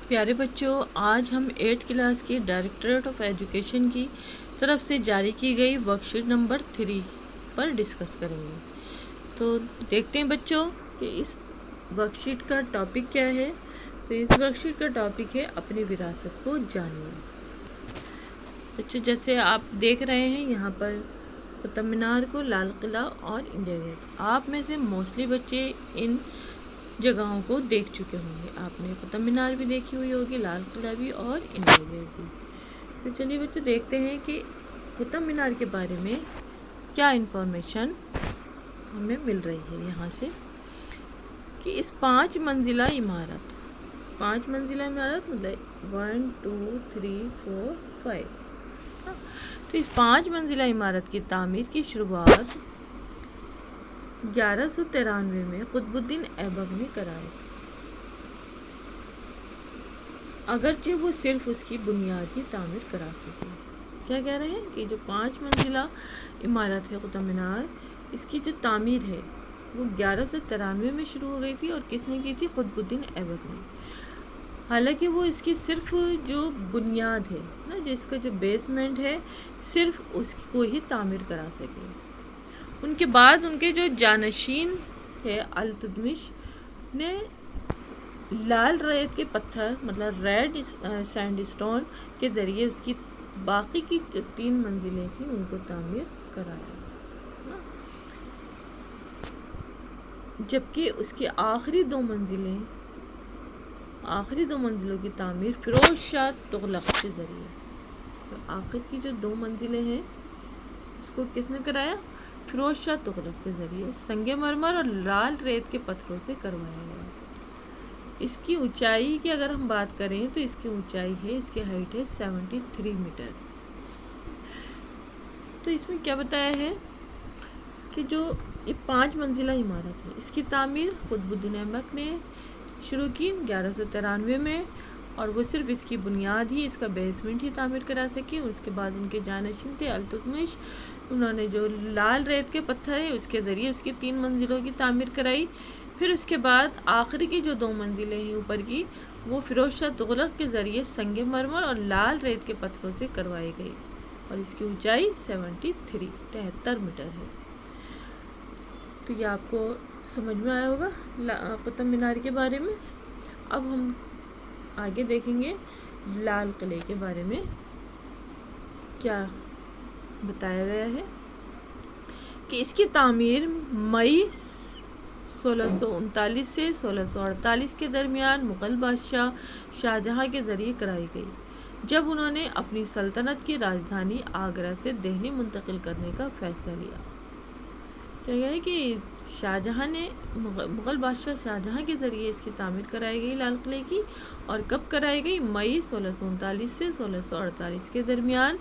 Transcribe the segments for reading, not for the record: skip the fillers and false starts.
پیارے بچوں، آج ہم 8 کلاس کی ڈائریکٹریٹ آف ایجوکیشن کی طرف سے جاری کی گئی ورک شیٹ نمبر 3 پر ڈسکس کریں گے۔ تو دیکھتے ہیں بچوں کہ اس ورک شیٹ کا ٹاپک کیا ہے۔ تو اس ورک شیٹ کا ٹاپک ہے اپنی وراثت کو جانیے۔ بچوں، جیسے آپ دیکھ رہے ہیں یہاں پر قطب مینار کو، لال قلعہ اور انڈیا گیٹ، آپ میں سے موسٹلی بچے ان جگہوں کو دیکھ چکے ہوں گے۔ آپ نے قطب مینار بھی دیکھی ہوئی ہوگی، لال قلعہ بھی اور انڈیا گیٹ بھی۔ تو چلیے بچے دیکھتے ہیں کہ قطب مینار کے بارے میں کیا انفارمیشن ہمیں مل رہی ہے یہاں سے، کہ اس 5 منزلہ عمارت مطلب 1 2 3 4 5، تو اس 5 منزلہ عمارت کی تعمیر کی شروعات 1193 میں قطب الدین ایبک نے کرائی تھی، اگرچہ وہ صرف اس کی بنیاد ہی تعمیر کرا سکے۔ کیا کہہ رہے ہیں کہ جو 5 منزلہ عمارت ہے قطب مینار، اس کی جو تعمیر ہے وہ 1193 میں شروع ہو گئی تھی، اور کس نے کی تھی؟ قطب الدین ایبک نے۔ حالانکہ وہ اس کی صرف جو بنیاد ہے نا، جس کا جو بیسمنٹ ہے، صرف اس کو ہی تعمیر کرا سکے۔ ان کے بعد ان کے جو جانشین تھے التتمش نے لال ریت کے پتھر مطلب ریڈ سینڈ اسٹون کے ذریعے اس کی باقی کی جو 3 منزلیں تھیں ان کو تعمیر کرایا، جبکہ اس کی آخری دو منزلوں کی تعمیر فیروز شاہ تغلق کے ذریعے، آخر کی جو 2 منزلیں ہیں اس کو کس نے کرایا؟ فیروز شاہ تغلق کے ذریعے سنگ مرمر اور لال ریت کے پتھروں سے کروایا گیا۔ اس کی اونچائی کی اگر ہم بات کریں تو اس کی اونچائی ہے، اس کی ہائٹ ہے 73 میٹر۔ تو اس میں کیا بتایا ہے کہ جو یہ 5 منزلہ عمارت ہے، اس کی تعمیر قطب الدین ایبک نے شروع کی 1193 میں، اور وہ صرف اس کی بنیاد ہی، اس کا بیسمنٹ ہی تعمیر کرا سکی۔ اس کے بعد ان کے جانشین تھے التتمش، انہوں نے جو لال ریت کے پتھر ہے اس کے ذریعے اس کی 3 منزلوں کی تعمیر کرائی۔ پھر اس کے بعد آخری کی جو 2 منزلیں ہیں اوپر کی، وہ فیروز شاہ تغلق کے ذریعے سنگ مرمر اور لال ریت کے پتھروں سے کروائی گئی، اور اس کی اونچائی 73 میٹر ہے۔ تو یہ آپ کو سمجھ میں آیا ہوگا قطب مینار کے بارے میں۔ اب ہم آگے دیکھیں گے لال قلعے کے بارے میں کیا بتایا گیا ہے، کہ اس کی تعمیر مئی 1639 سے 1648 کے درمیان مغل بادشاہ شاہجہاں کے ذریعے کرائی گئی، جب انہوں نے اپنی سلطنت کی راجدھانی آگرہ سے دہلی منتقل کرنے کا فیصلہ لیا۔ کیا ہے کہ شاہجہاں نے مغل بادشاہ شاہجہاں کے ذریعے اس کی تعمیر کرائی گئی لال قلعے کی، اور کب کرائی گئی؟ مئی 1639 سے 1648 کے درمیان۔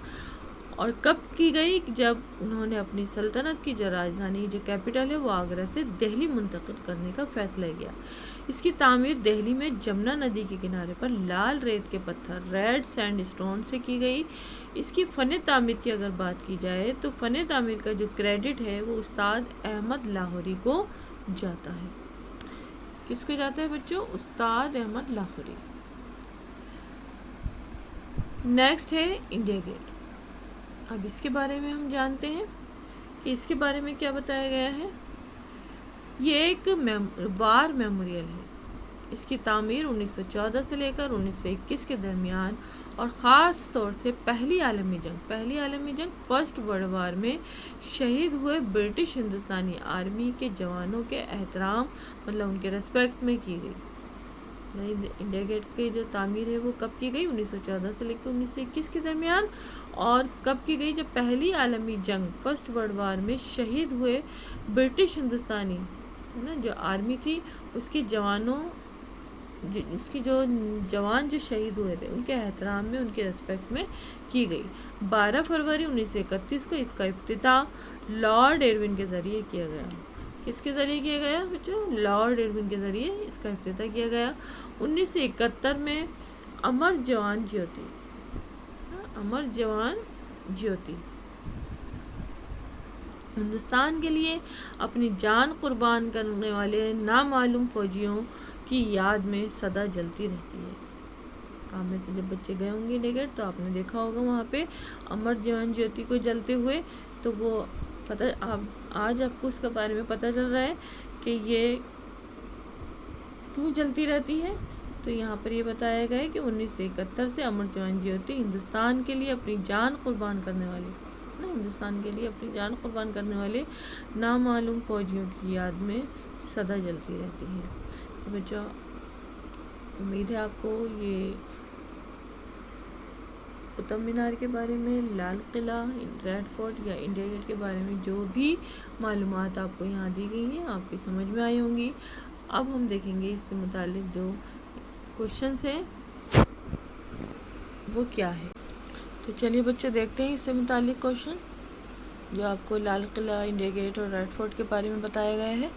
اور کب کی گئی؟ جب انہوں نے اپنی سلطنت کی جو راجدھانی، جو کیپٹل ہے، وہ آگرہ سے دہلی منتقل کرنے کا فیصلہ کیا۔ اس کی تعمیر دہلی میں جمنا ندی کے کنارے پر لال ریت کے پتھر ریڈ سینڈ اسٹون سے کی گئی۔ اس کی فن تعمیر کی اگر بات کی جائے تو فن تعمیر کا جو کریڈٹ ہے وہ استاد احمد لاہوری کو جاتا ہے۔ کس کو جاتا ہے بچوں؟ استاد احمد لاہوری۔ نیکسٹ ہے انڈیا گیٹ۔ اب اس کے بارے میں ہم جانتے ہیں کہ اس کے بارے میں کیا بتایا گیا ہے۔ یہ ایک وار میموریل ہے۔ اس کی تعمیر 1914 سے لے کر 1921 کے درمیان، اور خاص طور سے پہلی عالمی جنگ فرسٹ ورلڈ وار میں شہید ہوئے برٹش ہندوستانی آرمی کے جوانوں کے احترام مطلب ان کے ریسپیکٹ میں کی گئی۔ انڈیا گیٹ کی جو تعمیر ہے وہ کب کی گئی؟ 1914 سے لے کر 1921 کے درمیان، اور کب کی گئی؟ جب پہلی عالمی جنگ فرسٹ ورلڈ وار میں شہید ہوئے برٹش ہندوستانی جو آرمی تھی اس کی جو جوان جو شہید ہوئے تھے ان کے احترام میں، ان کے ریسپیکٹ میں کی گئی۔ 12 فروری 1931 کو اس کا افتتاح لارڈ ارون کے ذریعے کیا گیا۔ کس کے ذریعے کیا گیا بچوں؟ لارڈ ارون کے ذریعے اس کا افتتاح کیا گیا۔ 1971 میں امر جوان جیوتی ہندوستان کے لیے اپنی جان قربان کرنے والے نامعلوم فوجیوں کی یاد میں سدا جلتی رہتی ہے۔ آپ میں سے جب بچے گئے ہوں گے انڈیا گیٹ تو آپ نے دیکھا ہوگا وہاں پہ امر جوان جیوتی کو جلتے ہوئے. تو وہ آج آپ کو اس کے بارے میں پتہ چل رہا ہے کہ یہ کیوں جلتی رہتی ہے. تو یہاں پر یہ بتایا گیا ہے کہ 1971 سے امر جوان جیوتی ہندوستان کے لیے اپنی جان قربان کرنے والے نامعلوم فوجیوں کی یاد میں سدا جلتی رہتی ہے. تو بچوں امید ہے آپ کو یہ قطب مینار کے بارے میں، لال قلعہ، ریڈ فورٹ یا انڈیا گیٹ کے بارے میں جو بھی معلومات آپ کو یہاں دی گئی ہیں آپ کی سمجھ میں آئی ہوں گی. اب ہم دیکھیں گے اس سے متعلق جو کوشچنس ہیں وہ کیا ہے. تو چلیے بچے دیکھتے ہیں اس سے متعلق کوشچن جو آپ کو لال قلعہ، انڈیا گیٹ اور ریڈ فورٹ کے بارے میں بتایا گیا ہے.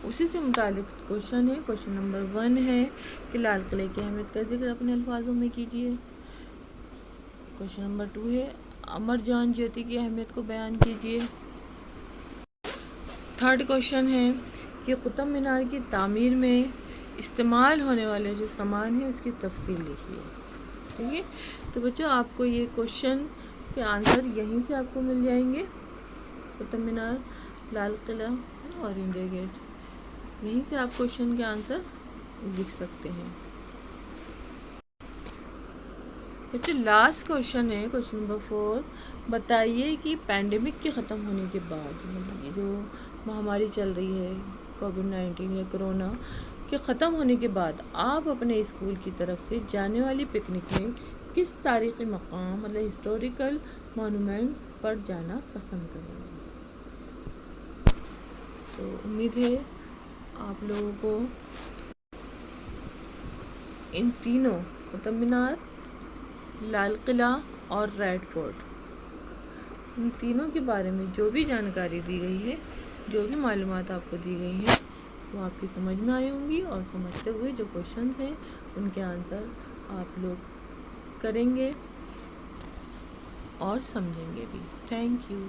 اسی سے متعلق کوشچن ہے. کوشچن نمبر 1 ہے کہ لال قلعے کی اہمیت کا ذکر اپنے الفاظوں میں کیجیے. کوشچن نمبر 2 ہے امر جوان جیوتی کی اہمیت کو بیان کیجیے. تھرڈ کوشچن ہے کہ قطب مینار کی تعمیر میں استعمال ہونے والے جو سامان ہیں اس کی تفصیل لکھیے. ٹھیک ہے. تو بچوں آپ کو یہ کوشچن کے آنسر یہیں سے آپ کو مل جائیں گے. قطب مینار، لال قلعہ اور انڈیا گیٹ، یہیں سے آپ کوشچن کے آنسر لکھ سکتے ہیں. بچوں لاسٹ کوشچن ہے کوشچن نمبر 4. بتائیے کہ پینڈیمک کے ختم ہونے کے بعد یہ جو مہاماری چل رہی ہے کووڈ-19 یا کرونا کے ختم ہونے کے بعد آپ اپنے اسکول کی طرف سے جانے والی پکنک میں کس تاریخی مقام مطلب ہسٹوریکل مونومنٹ پر جانا پسند کریں گے. تو امید ہے آپ لوگوں کو ان تینوں قطب مینار، لال قلعہ اور ریڈ فورٹ، ان تینوں کے بارے میں جو بھی جانکاری دی گئی ہے، جو بھی معلومات آپ کو دی گئی ہیں وہ آپ کی سمجھ میں آئی ہوں گی. اور سمجھتے ہوئے جو کوشچنس ہیں ان کے آنسر آپ لوگ کریں گے اور سمجھیں گے بھی. Thank you.